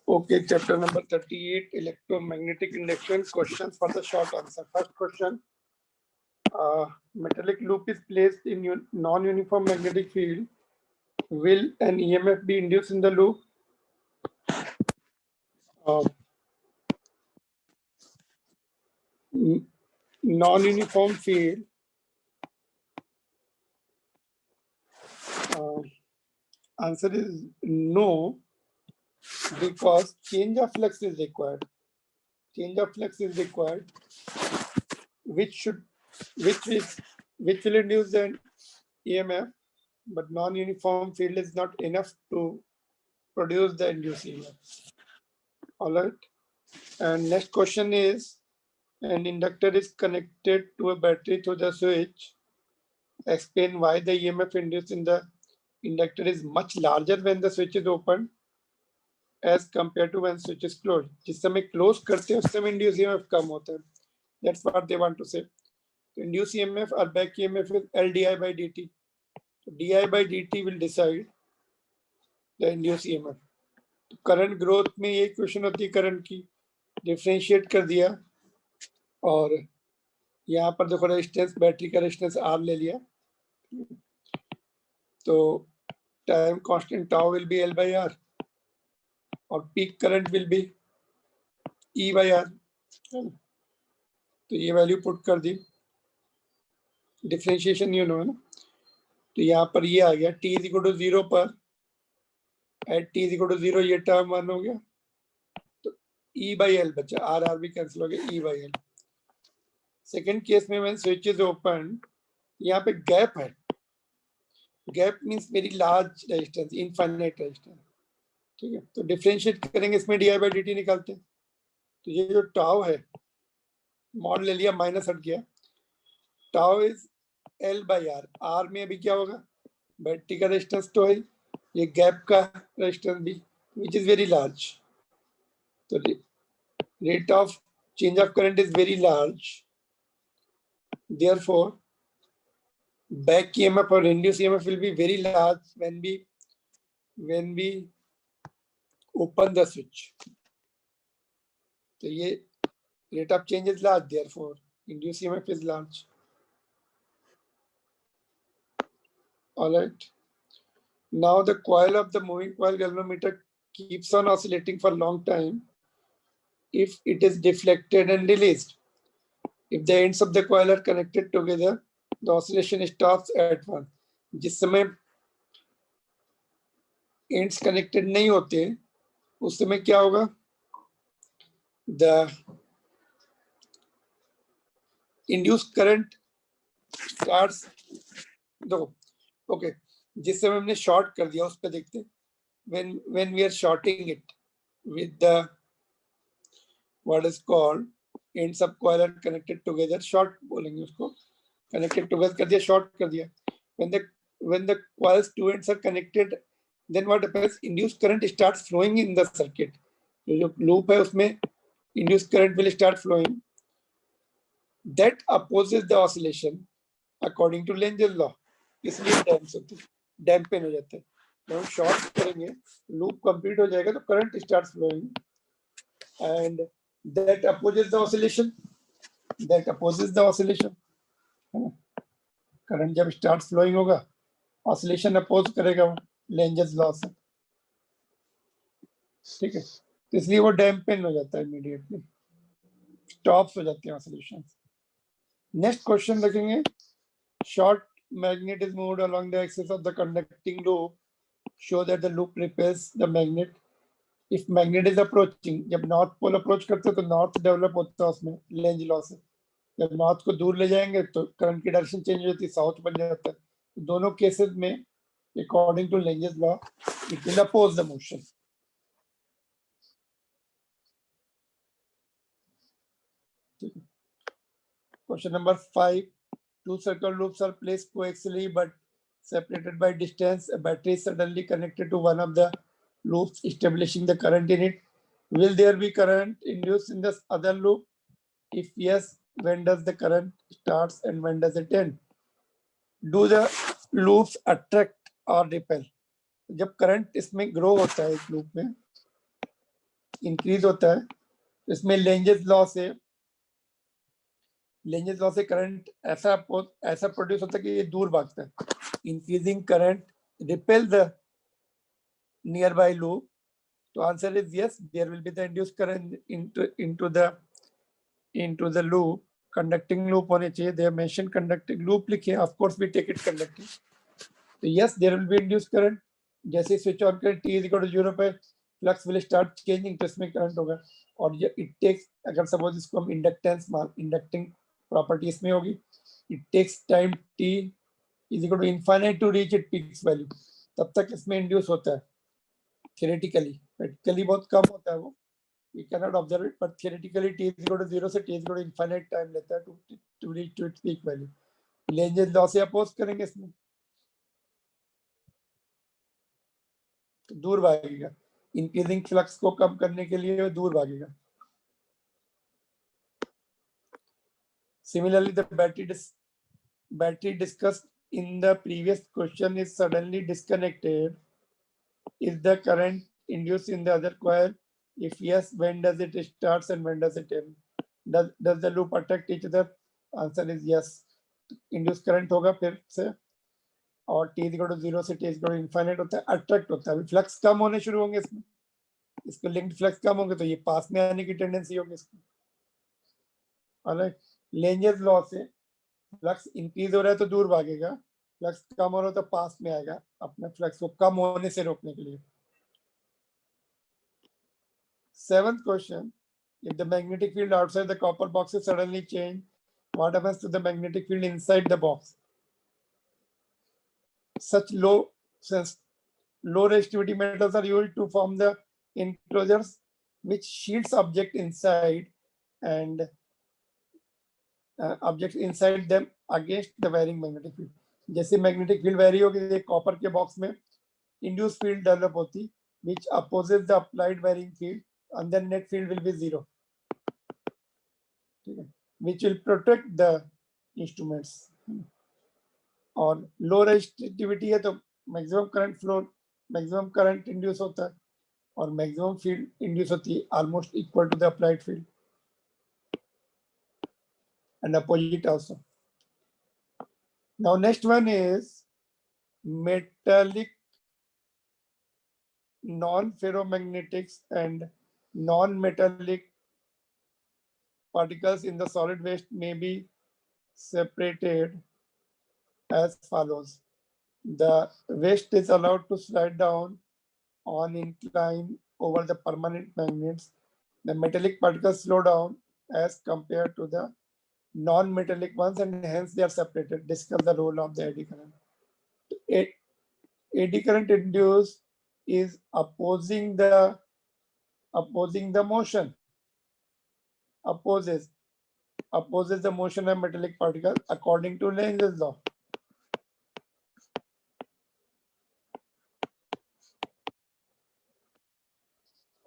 Okay, chapter number 38, electromagnetic induction. Questions for the short answer. First question, metallic loop is placed in non-uniform magnetic field. Will an EMF be induced in the loop? Non-uniform field. Answer is no, because change of flux is required. Change of flux is required, which will induce the EMF, but non-uniform field is not enough to produce the induced EMF. All right. And next question is, an inductor is connected to a battery through the switch. Explain why the EMF induced in the inductor is much larger when the switch is open as compared to when switch is closed. जिस समय close करते हैं उस समय induced EMF कम होता है. That's what they want to say. Induced EMF or back EMF is L di by dt. So di by dt will decide the induced EMF. तो current growth में ये क्वेश्चन होती है करंट की, differentiate कर दिया और यहाँ पर देखो रेजिस्टेंस, बैटरी का रेजिस्टेंस आर ले लिया, तो time constant tau will be L by R और peak current will be E by R. तो ये वैल्यू पुट कर दी, डिफरेंशिएशन यू नो है ना. तो यहाँ पर ये आ गया t इज इक्वल टू 0 पर, at t is equal to 0 ये टर्म 1 हो गया, तो e बाई एल बचा, आर आर भी कैंसिल हो गया, e by L. Second case में व्हेन स्विच इज ओपन, यहाँ पे गैप है, gap means very large resistance, infinite resistance. ठीक है, तो डिफरेंशिएट करेंगे इसमें D I by D T निकालते हैं. तो ये जो टाउ है, मॉड ले लिया, माइनस हट गया, tau is L by R. R में अभी क्या होगा, बैटरी का रेजिस्टेंस तो है, ये गैप का रेजिस्टेंस भी, विच इज वेरी लार्ज. तो rate of change of current is very large, therefore back EMF or induced EMF will be very large when we open the switch. So ये rate of change is large, therefore induced EMF is large. All right. Now the coil of the moving coil galvanometer keeps on oscillating for a long time if it is deflected and released. If the ends of the coil are connected together, the oscillation stops at one. जिस समय ends connected नहीं होते उस समय क्या होगा, the induced current starts, देखो okay, जिस समय हमने शॉर्ट कर दिया उस पर देखते, when we are shorting it with the what is called ends of coil are connected together, short बोलेंगे उसको, connected together कर दिया, short कर दिया. When the coils two ends are connected, then what happens, induced current starts flowing in the circuit. जो loop है उसमें induced current will start flowing. That opposes the oscillation according to Lenz's law. इसलिए dampen हो जाता है. जब हम short करेंगे, लूप कंप्लीट हो जाएगा तो current starts flowing and that opposes the oscillation. That opposes the oscillation. Current जब स्टार्ट फ्लोइंग होगा, ऑसिलेशन अपोज करेगा लेंजर्स लॉ से. ठीक है, तो इसलिए वो डैम्पेन हो जाता है, इमीडिएटली स्टॉप्स हो जाते हैं ऑसिलेशन. नेक्स्ट क्वेश्चन देखेंगे, short magnet is moved along the axis of the conducting loop, show that the loop repels the magnet if magnet is approaching. जब नॉर्थ पोल अप्रोच करते हैं तो नॉर्थ डेवलप होता है उसमें लेंज लॉ से. जब नॉर्थ को दूर ले जाएंगे तो करंट की डायरेक्शन चेंज हो जाती है, साउथ बन जाता है. तो दोनों केसेस में according to Lenz's law it will oppose the motion. Question number 5, two circle loops are placed coaxially but separated by distance. A battery is suddenly connected to one of the loops, establishing the current in it. Will there be current induced in this other loop? If yes, when does the current starts and when does it end? Do the loops attract or repel? जब current इसमें grow होता है एक loop में, increase होता है, तो इसमें लेंजेस लॉ से करंट ऐसा प्रोड्यूस होता है कि ये दूर भागता है. Increasing current repel the nearby loop. तो answer is yes, there will be the induced current into the loop. Conducting loop होने चाहिए. They have mentioned conducting loop लिखे, of course we take it conducting. तो yes, there will be induced current. जैसे switch on करें t is equal to 0 पे flux will start changing, तो इसमें current होगा. और ये it takes, अगर सपोज इसको हम इंडक्टेंस इंडक्टिंग प्रॉपर्टी इसमें होगी, it takes time t is equal to infinite to reach its peak value. तब तक इसमें इंड्यूस होता है theoretically. Practically बहुत कम होता है वो. We cannot observe it, but theoretically t is equal to 0 से t is equal to infinite time लेता है to reach to its peak value. Lenz's law से अपोज करेंगे इसमें, तो दूर भागेगा. इंक्रीजिंग फ्लक्स को कम करने के लिए दूर भागेगा. Similarly, the battery discussed in the previous question is suddenly disconnected. Is the current induced in the other coil? If yes, when does it start and when does it end? Does the loop attract each other? Answer is yes. Induced current होगा फिर से, और t equal to 0 से t equal to infinite होता है, attract होता है. अभी फ्लक्स कम होने शुरू होंगे इसमें, इसको लिंक्ड फ्लक्स कम होंगे तो ये पास में आने की टेंडेंसी होगी इसको. ऑलराइट, लेंजेस लॉ से फ्लक्स इंक्रीज हो रहा है तो दूर भागेगा, फ्लक्स कम हो रहा है तो पास में आएगा अपने फ्लक्स को कम होने से रोकने के लिए. Seventh question, if the magnetic field outside the copper box is suddenly changed, what happens to the magnetic field inside the box? Such low resistivity metals are used to form the enclosures which shields object inside and objects inside them against the varying magnetic field. जैसे magnetic field vary होगी, copper के box में induced field develop होती which opposes the applied varying field, and then net field will be 0, which will protect the instruments. और लो resistivity है तो maximum current flow, maximum current induce होता है और मैक्सिमम फील्ड इंड्यूस होती है almost equal to the applied field and opposite also. Now next one is metallic non-ferromagnetics and non-metallic particles in the solid waste may be separated as follows. The waste is allowed to slide down on incline over the permanent magnets. The metallic particles slow down as compared to the non-metallic ones, and hence they are separated. Discuss the role of the eddy current. Eddy current induced is opposing the motion, opposes the motion of metallic particles according to Lenz's law.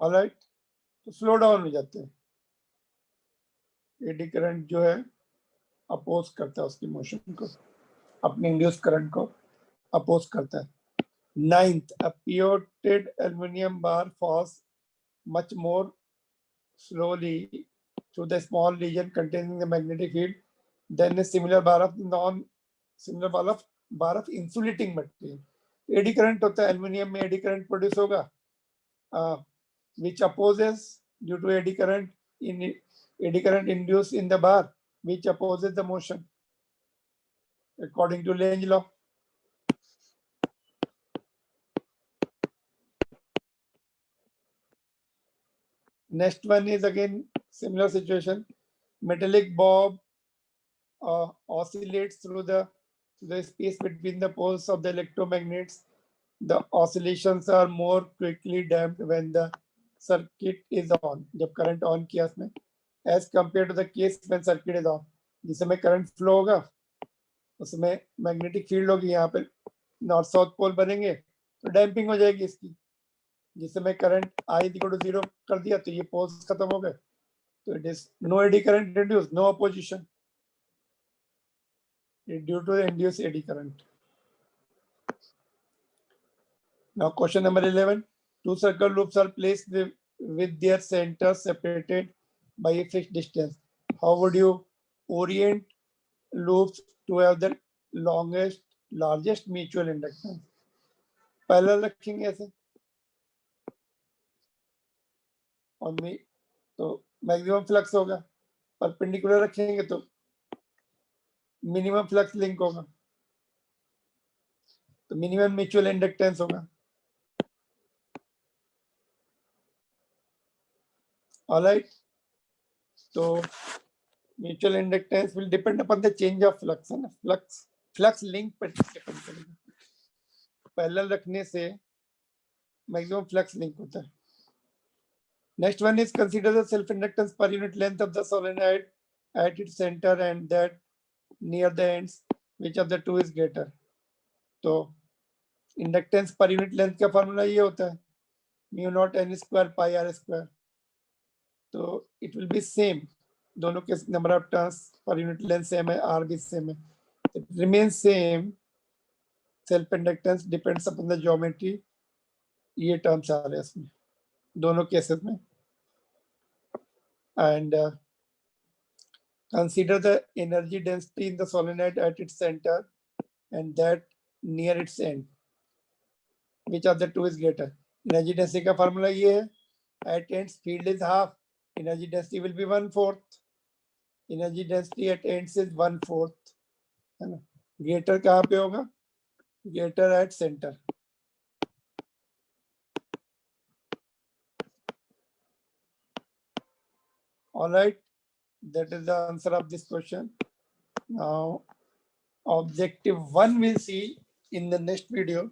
All right, तो slow down हो जाते हैं. Eddy current जो है oppose करता है उसकी motion को, अपने इंड्यूस करंट को अपोज करता है. Ninth, a pivoted aluminum bar falls much more slowly through the small region containing the magnetic field than a similar bar of insulating material. Eddy current होता है एल्युमिनियम में, eddy current produce होगा which opposes due to eddy current induced in the bar, which opposes the motion according to Lenz law. Next one is again similar situation. Metallic bob oscillates through the space between the poles of the electromagnets. The oscillations are more quickly damped when the circuit is on. जब current on किया उसमें, as compared to the case when circuit is on. जिस समय current flow होगा उसमें magnetic field होगी, यहाँ पे नॉर्थ साउथ पोल बनेंगे तो डैम्पिंग हो जाएगी इसकी. जिस समय करंट I इक्वल टू 0 कर दिया तो ये पोल्स खत्म हो गए, तो it is no eddy current induce, no opposition due to induce eddy current. Now question number 11. Two circle loops are placed with their center separated by a fixed distance. How would you orient loops to have the largest mutual inductance? Parallel रखेंगे ऐसे और में तो maximum flux होगा, perpendicular रखेंगे तो minimum flux link होगा, तो मिनिमम म्यूचुअल इंडक्टेंस होगा. ऑलराइट, तो mutual inductance will depend upon the change of flux, है ना. फ्लक्स लिंक पर डिपेंड करेगा. पैरेलल रखने से मैक्सिमम फ्लक्स लिंक होता है. Next one is consider the self-inductance per unit length of the solenoid at its center and that near the ends. Which of the two is greater? तो inductance per unit length का formula ये होता है mu naught n square pi r square. तो it will be same. दोनों के number of turns per unit length same है, r भी same है. It remains same. Self-inductance depends upon the geometry. ये टर्म्स आ रहे हैं इसमें दोनों केसेस में. And consider the energy density in the solenoid at its center and that near its end. Which of the two is greater? Energy density का formula ये है. At ends field is half. Energy density will be 1/4. Energy density at ends is 1/4. है ना. Greater कहाँ पे होगा? Greater at center. All right, that is the answer of this question. Now, objective 1 we'll see in the next video.